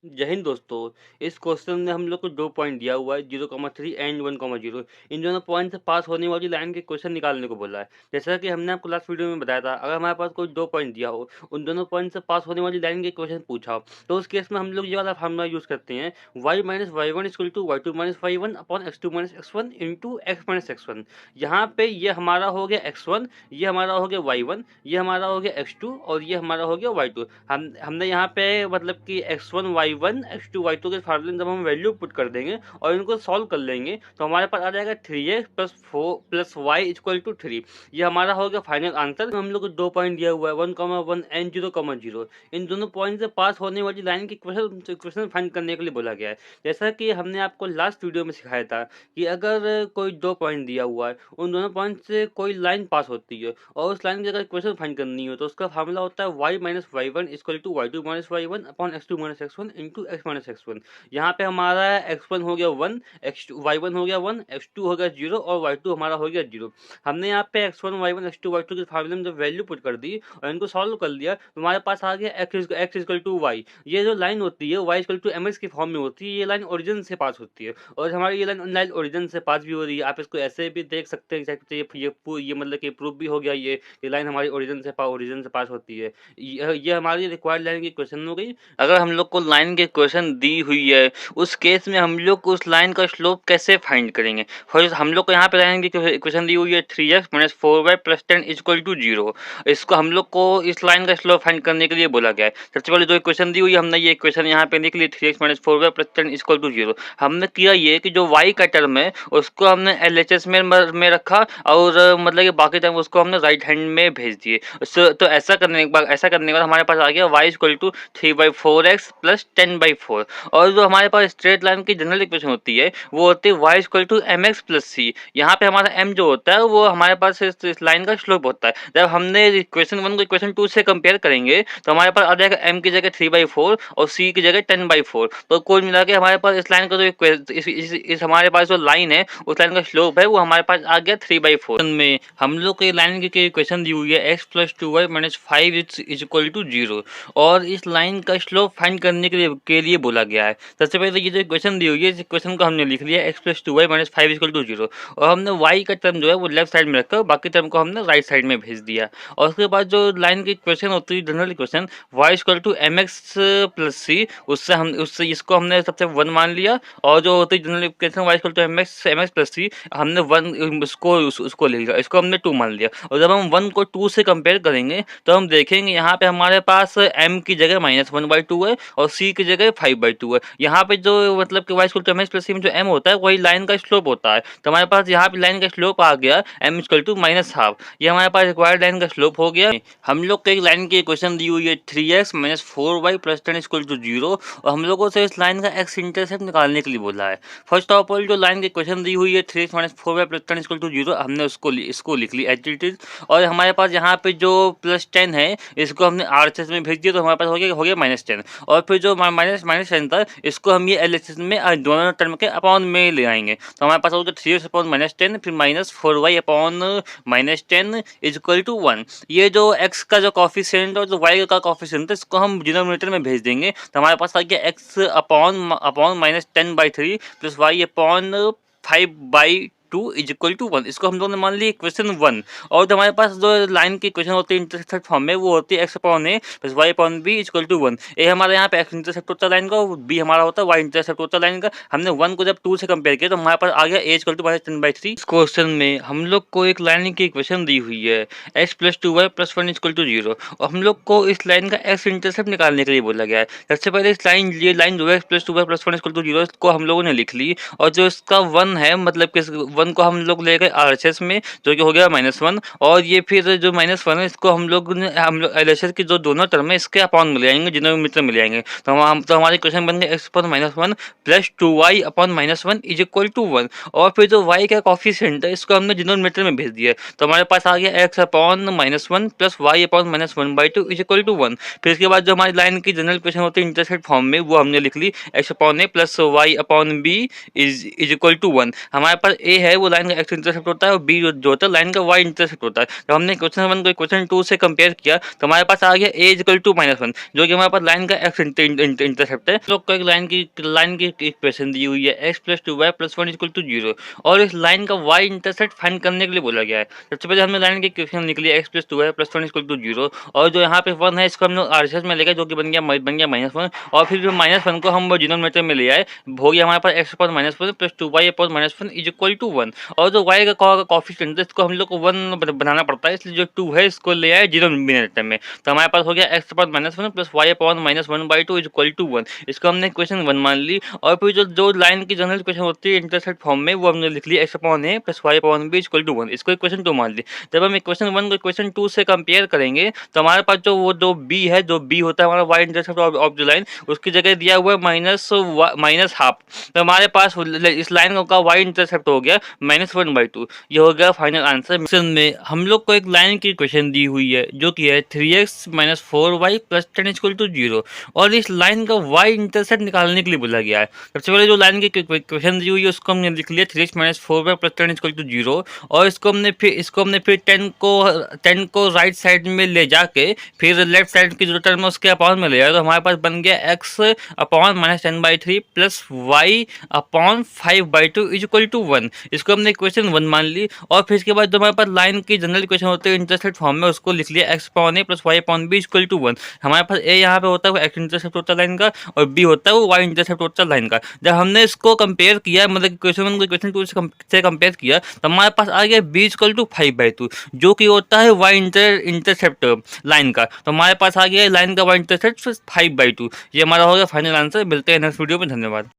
जय हिंद दोस्तों। इस क्वेश्चन में हम लोग को 2 पॉइंट दिया हुआ है 0,3 एंड 1,0। इन दोनों पॉइंट से पास होने वाली लाइन के क्वेश्चन निकालने को बोला है। जैसा कि हमने आपको लास्ट वीडियो में बताया था, अगर हमारे पास कोई 2 पॉइंट दिया हो, उन दोनों पॉइंट से पास होने वाली लाइन के क्वेश्चन पूछा हो, तो उस केस में हम लोग ये वाला फार्मूला यूज करते हैं, y minus y one equal to y two minus y one upon x two minus x one into x minus x one. यहाँ पे ये हमारा हो गया x1, ये हमारा हो गया y1, ये हमारा हो गया x2 और ये हमारा हो गया y2। हमने यहाँ पे मतलब कि x1 y1 x2 y2 के फार्मूले जब हम वैल्यू पुट कर देंगे और इनको सॉल्व कर लेंगे तो हमारे पास आ जाएगा 3x plus 4 plus y equal to 3। ये हमारा हो गया फाइनल आंसर। हम लोग को 2 पॉइंट दिया हुआ है 1,1 एंड 0,0। इन दोनों पॉइंट से पास होने वाली लाइन की क्वेश्चन फाइंड करने के लिए बोला गया है। जैसा कि हमने आपको लास्ट वीडियो में सिखाया था कि अगर कोई 2 पॉइंट दिया हुआ है, उन दोनों पॉइंट से कोई लाइन पास होती है और उस लाइन की अगर क्वेश्चन फाइंड करनी हो तो उसका फार्मूला होता है y minus y one equal to y two minus y one upon x two minus x one into x minus x one. यहाँ पे हमारा x1 हो गया 1, y1 हो गया 1, x2 हो गया 0 और y2 हमारा हो गया 0। हमने यहाँ पे x1 y1 x2 y2 के फार्मूले में जब वैल्यू पुट कर दी और इनको सॉल्व कर लिया तो हमारे पास आ गया x इक्वल टू वाई। ये जो लाइन होती है y equal to m x की फॉर्म में होती है, ये लाइन ओरिजिन से पास होती है और हमारी ये लाइन ओरिजिन से पास भी हो रही है। आप इसको ऐसे भी देख सकते हैं, ये मतलब कि प्रूफ भी हो गया ये लाइन हमारी ओरिजिन से पास होती है। ये हमारी रिक्वायर्ड लाइन की क्वेश्चन हो गई। अगर हम लोग को लाइन के क्वेश्चन दी हुई है, उस केस में हम लोग को उस लाइन का स्लोप कैसे फाइंड करेंगे। फर्स्ट हम लोग को यहाँ पे लाइन की इक्वेशन दी हुई है 3x minus 4y plus 10 equal to 0। इसको हम लोग को इस लाइन का स्लोप फाइंड करने के लिए बोला गया है। सबसे पहले जो इक्वेशन दी हुई है, हमने ये इक्वेशन यहाँ पे लिख ली 3x minus 4y plus 10 equal to 0। हमने किया ये कि जो y का टर्म है उसको हमने LHS में रखा और मतलब कि बाकी टर्म उसको हमने राइट हैंड में भेज दिए। तो ऐसा करने के बाद हमारे पास आ गया y equal to 3/4x plus 10/4। और जो हमारे पास स्ट्रेट लाइन की जनरल इक्वेशन होती है वो होती है y equal to m x plus c. यहाँ पे हमारा m जो होता है वो हमारे पास इस लाइन का स्लोप होता है। जब हमने इक्वेशन 1 को इक्वेशन 2 से कंपेयर करेंगे तो हमारे पास आ जाएगा m की जगह 3/4 और c की जगह 10/4। तो कुल मिला के हमारे पास इस लाइन का जो इस हमारे पास जो लाइन है उस लाइन का स्लोप है वो हमारे पास आ गया 3/4 में। हम लोग को लाइन की इक्वेशन दी हुई है x plus 2y minus 5 is equal to 0 और इस लाइन का स्लोप फाइंड करने के लिए बोला गया है। सबसे पहले ये जो इक्वेशन दी हुई है इस इक्वेशन को हमने लिख लिया x plus 2y minus 5 equal to 0 और हमने y का टर्म जो है वो लेफ्ट साइड में रखा, बाकी टर्म को हमने राइट साइड में भेज दिया। और उसके बाद जो लाइन की इक्वेशन होती है general equation y equal to m x plus c, उससे इसको हमने सबसे 1 मान लिया और जो होती है general equation y equal to m x plus c हमने 1 उसको ले लिया, इसको हमने 2 मान लिया। और जब हम 1 को 2 से कंपेयर करेंगे तो हम देखेंगे यहाँ पे हमारे पास m की जगह -1/2 है और c की जगह 5/2 है। यहाँ पे जो मतलब कि y equal to m x plus c में जो m होता है वही लाइन का स्लोप होता है। तो हमारे पास यहाँ पे लाइन का स्लोप आ गया m इक्वल टू -12। ये हमारे पास रिक्वायर्ड लाइन का स्लोप हो गया। हम लोग को एक लाइन की इक्वेशन दी हुई है 3x minus 4y plus 10 equal to 0 और हम लोगों से इस लाइन का x इंटरसेप्ट निकालने के लिए बोला है। फर्स्ट ऑफ ऑल जो लाइन की इक्वेशन दी हुई है 3x minus 4y plus 10 equal to 0 हमने इसको लिख ली एज इट इज। और हमारे पास यहाँ पे जो प्लस 10 है इसको हमने RHS में भेज दिया तो हमारे पास हो गया -10। और फिर जो माइनस 10 था इसको हम ये LHS में दोनों टर्म के अपॉन में ले आएंगे तो हमारे पास हो गया 3x अपॉन -10 फिर -4y upon -10 is equal to 1। ये जो x का जो कॉफिशिएंट और जो y का कॉफिशिएंट है इसको हम डिनोमिनेटर में भेज देंगे तो हमारे पास आ गया x upon -10/3 plus y upon 5/2 is equal to 1। इसको हम लोगों ने मान ली इक्वेशन 1। और जो हमारे पास जो लाइन की इक्वेशन होती है इंटरसेप्ट फॉर्म में वो होती है x upon a plus y upon b is equal to 1। ए हमारे यहाँ पे x इंटरसेप्ट होता है लाइन का और b हमारा होता है y इंटरसेप्ट होता है लाइन का। हमने 1 को जब 2 से कंपेयर किया तो हमारे पास आ गया a इक्वल टू -10/3। इस क्वेश्चन में हम लोग को एक लाइन की इक्वेशन दी हुई है x plus 2y plus 1 equal to 0 और हम लोग को इस लाइन का x इंटरसेप्ट निकालने के लिए बोला गया है। सबसे पहले ये लाइन जो है x plus 2y plus 1 equal to 0 को हम लोगों ने लिख ली और जो इसका 1 है मतलब कि 1 को हम लोग ले गए RHS में जो कि हो गया -1 और ये फिर जो -1 है इसको हम लोग LHS की जो दोनों टर्म है इसके अपॉन मिल जाएंगे, डिनोमिनेटर मिल जाएंगे। तो हमारी क्वेश्चन बन गया x upon -1 plus 2y upon -1 is equal to 1 और फिर जो y का कॉफिशिएंट है इसको हमने डिनोमिनेटर में भेज दिया तो हमारे पास आ गया x upon -1 plus y upon -1/2 is equal to 1। फिर इसके बाद जो हमारी लाइन की जनरल इक्वेशन होती है इंटरसेप्ट फॉर्म में वो हमने लिख ली x upon a plus y upon b is equal to 1। हमारे पास a है वो लाइन का एक्स इंटरसेप्ट होता है और बी जो होता है लाइन का वाई इंटरसेप्ट होता है। जब हमने क्वेश्चन 1 को क्वेश्चन 2 से कंपेयर किया तो हमारे पास आ गया a इक्वल टू -1, जो कि हमारे पास लाइन का एक्स इंटरसेप्ट है। लोग को एक लाइन की इक्वेशन दी हुई है x + 2y + 1 = 0 और इस लाइन का y इंटरसेप्ट फाइंड करने के लिए बोला गया है। सबसे पहले हमने लाइन की इक्वेशन निकली x + 2y + 1 = 0 और जो यहाँ पे 1 है इसको हम लोग आरसीएस में ले गए, जो कि बन गया -1 और फिर जो -1 को हम डिनोमिनेटर में ले आए, हो गया हमारे पास x/-1 + 2y/-1 = 1 और जो y का कोएफिशिएंट है इसको हम लोग को 1 बनाना पड़ता है, इसलिए जो 2 है इसको ले आए डिनोमिनेटर में। तो हमारे पास हो गया x/-1 + y/-1 = 1। इसको हमने इक्वेशन 1 मान ली और फिर जो लाइन की जनरल इक्वेशन होती है इंटरसेप्ट फॉर्म में, वो हमने लिख ली x/a + y/b = 1। इसको इक्वेशन 2 मान ली। जब हम इक्वेशन 1 को इक्वेशन 2 से कंपेयर करेंगे तो हमारे पास जो b है, जो b होता है हमारा y intercept of the line, उसकी जगह दिया हुआ है -1/2। तो हमारे पास इस लाइन का y इंटरसेप्ट हो गया -1/2। ये हो गया फाइनल आंसर। मिशन में हम लोग को एक लाइन की इक्वेशन दी हुई है जो कि है 3x - 4y + 10 = 0 और इस लाइन का y इंटरसेप्ट निकालने के लिए बोला गया है। सबसे पहले जो लाइन की इक्वेशन दी हुई है उसको हमने लिख लिया 3x - 4y + 10 = 0 और इसको हमने फिर 10 को राइट साइड में ले जाके फिर लेफ्ट साइड की जो टर्म है उसके अपॉन में ले जाए, तो हमारे पास बन गया x/-10/3 + y/5/2 = 1। इसको हमने इक्वेशन 1 मान ली और फिर इसके बाद जो हमारे पास लाइन की जनरल इक्वेशन होती है इंटरसेप्ट फॉर्म में, उसको लिख लिया x/a + y/b = 1। हमारे पास a यहाँ पे होता है वो x इंटरसेप्ट होता है लाइन का और b होता है वो y इंटरसेप्ट होता है लाइन का। जब हमने इसको कंपेयर किया, मतलब इक्वेशन 1 को इक्वेशन 2 से कंपेयर किया, तो हमारे पास आ गया b = 5/2, जो कि होता है y इंटरसेप्ट लाइन का। तो हमारे पास आ गया लाइन का y इंटरसेप्ट 5/2। ये हमारा हो गया फाइनल आंसर। मिलते हैं नेक्स्ट वीडियो में। धन्यवाद।